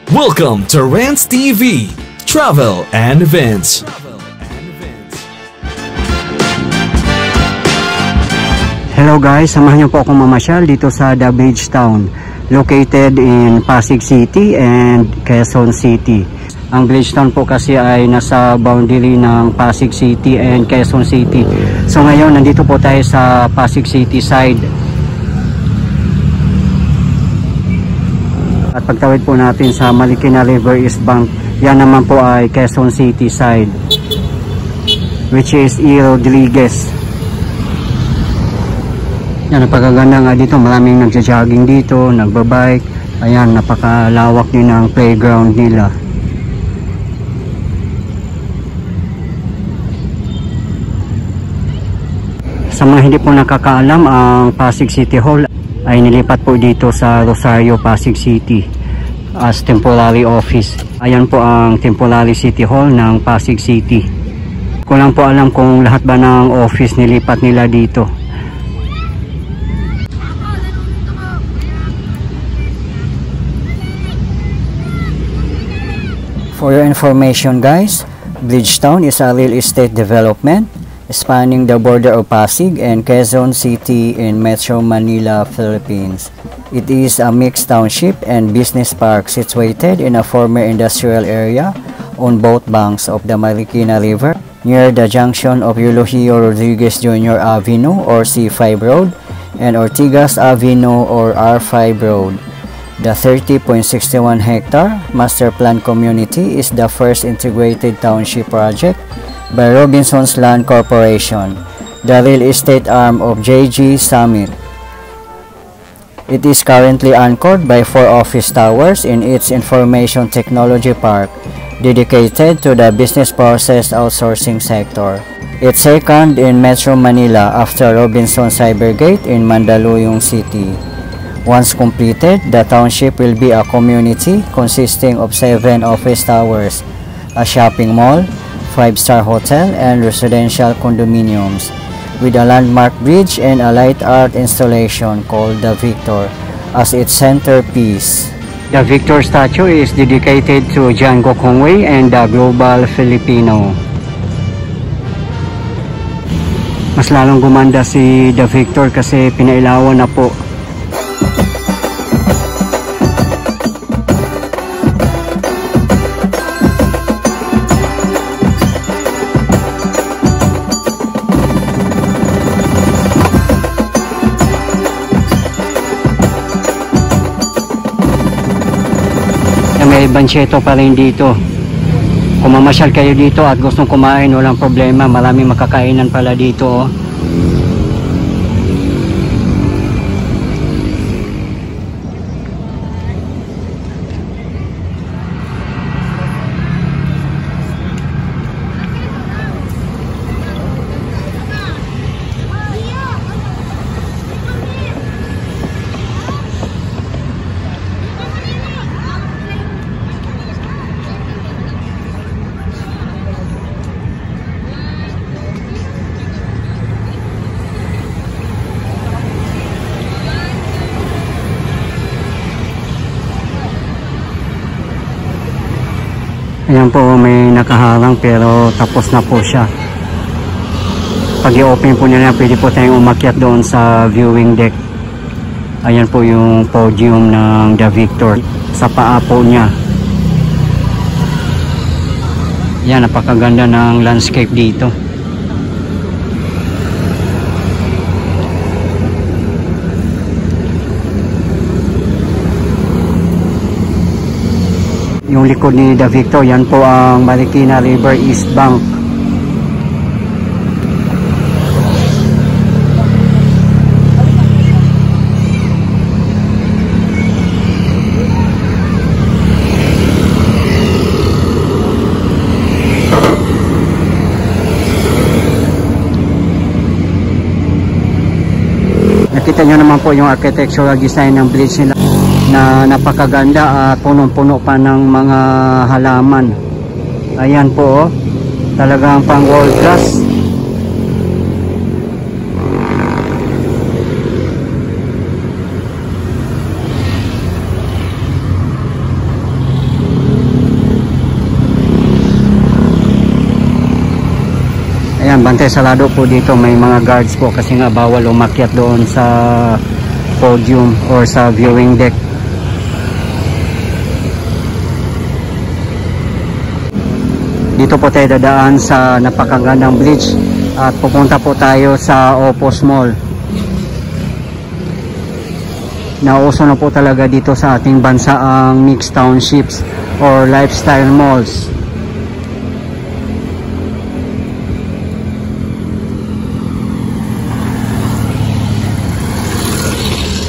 Welcome to Rants TV, Travel and Events. Hello guys, samahan niyo po akong mamasyal dito sa The Beach Town, located in Pasig City and Quezon City. Ang Beach Town po kasi ay nasa boundary ng Pasig City and Quezon City. So ngayon, nandito po tayo sa Pasig City side. At pagtawid po natin sa Marikina River East Bank, yan naman po ay Quezon City side, which is E. Rodriguez. Yan, napakaganda nga dito, maraming nagja-jogging dito, nagbabike. Ayan, napakalawak din ang playground nila. Sa mga hindi po nakakaalam, ang Pasig City Hall ay nilipat po dito sa Rosario, Pasig City as temporary office. Ayan po ang temporary City Hall ng Pasig City. Ko lang po alam kung lahat ba ng office nilipat nila dito. For your information guys, Bridgetown is a real estate development spanning the border of Pasig and Quezon City in Metro Manila, Philippines. It is a mixed township and business park situated in a former industrial area on both banks of the Marikina River, near the junction of Eulogio Rodriguez Jr. Avenue or C5 Road and Ortigas Avenue or R5 Road. The 30.61 hectare master plan community is the first integrated township project by Robinson's Land Corporation, the real estate arm of JG Summit. It is currently anchored by 4 office towers in its information technology park, dedicated to the business process outsourcing sector. It's second in Metro Manila after Robinson Cybergate in Mandaluyong City. Once completed, the township will be a community consisting of 7 office towers, a shopping mall, 5-star hotel, and residential condominiums, with a landmark bridge and a light art installation called the Victor as its centerpiece. The Victor statue is dedicated to John Gokongwei and the Global Filipino. Mas lalong gumanda si The Victor kasi pinailawan na po. May bancheto pa rin dito. Kung mamasyal kayo dito at gustong kumain, walang problema, maraming makakainan pala dito. Ayan po, may nakaharang pero tapos na po siya. Pag i-open po nila, pwede po tayong umakyat doon sa viewing deck. Ayan po yung podium ng The Victor. Sa paa po niya. Ayan, napakaganda ng landscape dito. Yung likod ni The Victor, yan po ang Marikina River East Bank. Nakita nyo naman po yung architectural design ng bridge nila na napakaganda at punong-puno pa ng mga halaman. Ayan po, talagang pang world class. Ayan, bantay sarado po dito. May mga guards po kasi nga bawal umakyat doon sa podium or sa viewing deck. Dito po tayo dadaan sa napakagandang bridge at pupunta po tayo sa Opus Mall. Nauso na po talaga dito sa ating bansa ang mixed townships or lifestyle malls.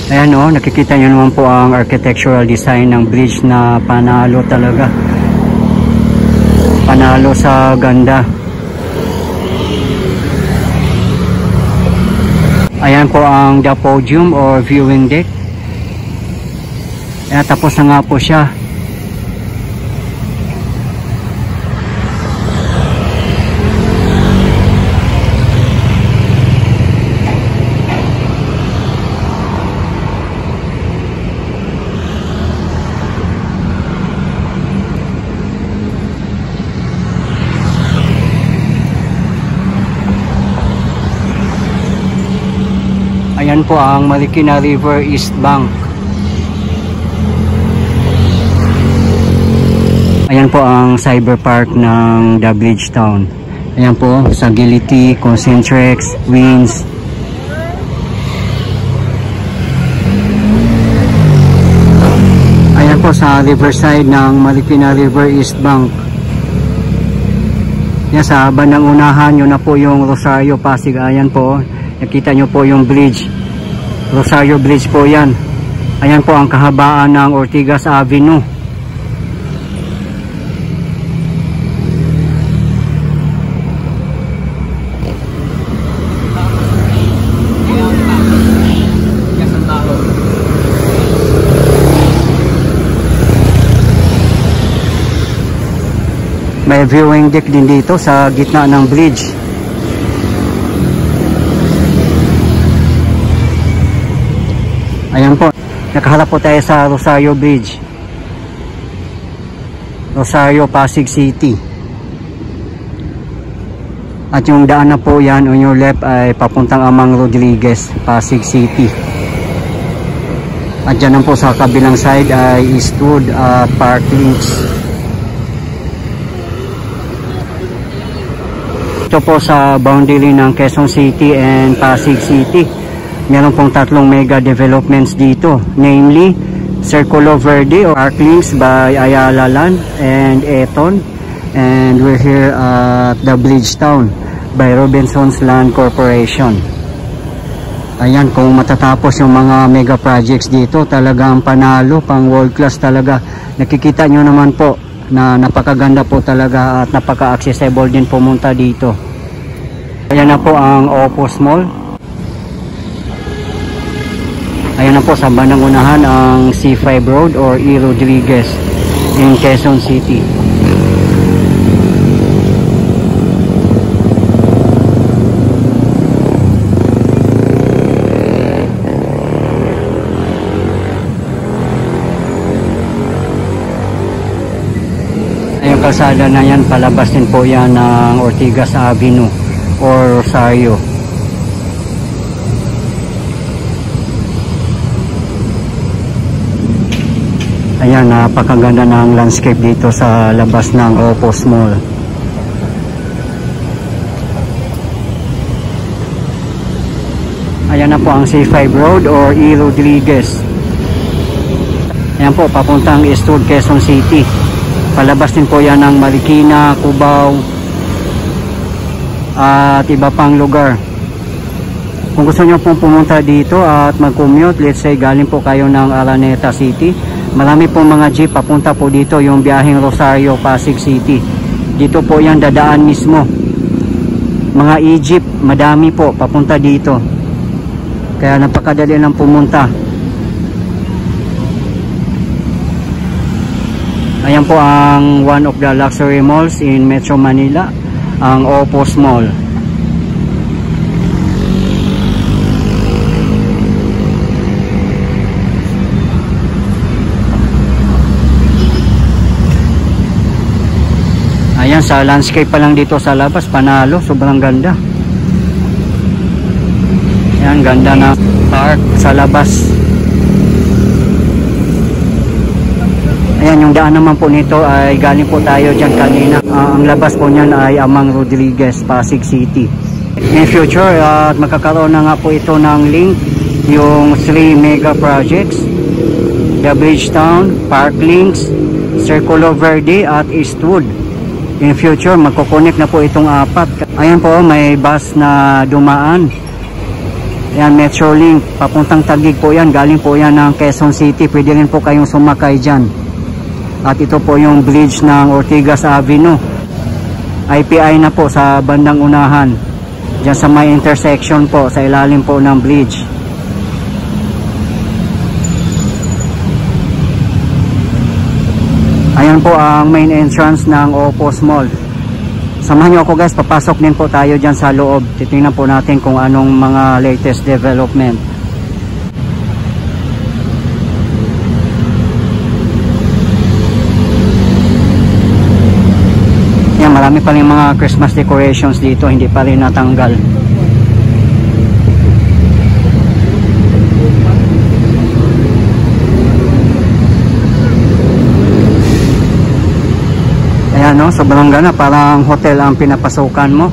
Ayan o, nakikita nyo naman po ang architectural design ng bridge na panalo talaga. Panalo sa ganda. Ayan po ang the podium or viewing deck. Ayan, tapos na nga po siya. Ayan po ang Marikina River East Bank. Ayan po ang cyber park ng The Bridgetown. Ayan po, Sagility, Concentrex, Wins. Ayan po sa riverside ng Marikina River East Bank. Yan sa bandang unahan, yun na po yung Rosario Pasig. Ayan po, nakita nyo po yung bridge. Rosario Bridge po yan. Ayan po ang kahabaan ng Ortigas Avenue. May viewing deck din dito sa gitna ng bridge. Ayan po, nakaharap po tayo sa Rosario Bridge. Rosario, Pasig City. At yung daan na po yan on your left ay papuntang Amang Rodriguez, Pasig City. At dyan po sa kabilang side ay Eastwood at Park Links. Ito po sa boundary ng Quezon City and Pasig City. Meron pong tatlong mega developments dito, namely Circulo Verde or Park Links by Ayala Land and Eton, and we're here at the Bridgetown by Robinson's Land Corporation. Ayan, kung matatapos yung mga mega projects dito, talagang panalo, pang world class talaga. Nakikita nyo naman po na napakaganda po talaga at napaka-accessible din pumunta dito. Ayan na po ang Opus Mall. Ayan na po sa bandang unahan ang C5 Road or E. Rodriguez in Quezon City. Ayong kalsada na yan, palabas din po yan ng Ortigas Avenue or Rosario. Ayan, napakaganda ng landscape dito sa labas ng Opus Mall. Ayan na po ang C5 Road or E. Rodriguez. Ayan po, papuntang Eastwood, Quezon City. Palabas din po yan ng Marikina, Cubao at iba pang lugar. Kung gusto nyo pong pumunta dito at mag-commute, let's say galing po kayo ng Araneta City, marami pong mga jeep papunta po dito, yung biyaheng Rosario, Pasig City. Dito po yan dadaan mismo. Mga e-jeep, madami po papunta dito. Kaya napakadali lang pumunta. Ayan po ang one of the luxury malls in Metro Manila, ang Opus Mall. Ayan, sa landscape pa lang dito sa labas, panalo, sobrang ganda. Ayan, ganda na park sa labas. Ayan, yung daan naman po nito ay galing po tayo dyan kanina. Ang labas po niyan ay Amang Rodriguez, Pasig City. In future, magkakaroon na nga po ito ng link, yung 3 mega projects, the Bridgetown, Parklinks, Circulo Verde at Eastwood. In future, magkoconnect na po itong 4. Ayan po, may bus na dumaan. Ayan, Metrolink, papuntang Taguig po yan, galing po yan ng Quezon City. Pwede rin po kayong sumakay dyan. At ito po yung bridge ng Ortigas Avenue. IPI na po sa bandang unahan. Diyan sa may intersection po, sa ilalim po ng bridge. Ayan po ang main entrance ng Opus Mall. Samahan nyo ako guys, papasok din po tayo dyan sa loob. Titingnan po natin kung anong mga latest development. Marami pa rin mga Christmas decorations dito, hindi pa rin natanggal. Ayan no, sobrang gana, parang hotel ang pinapasukan mo.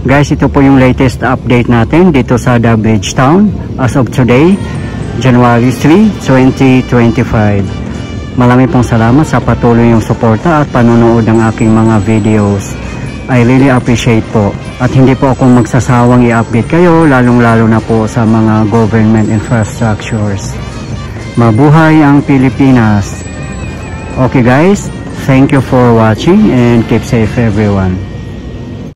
Guys, ito po yung latest update natin dito sa The Bridgetown as of today, January 3, 2025. Marami pong salamat sa patuloy yung suporta at panonood ng aking mga videos. I really appreciate po. At hindi po ako magsasawang i-update kayo, lalong-lalo na po sa mga government infrastructures. Mabuhay ang Pilipinas! Okay guys, thank you for watching and keep safe everyone.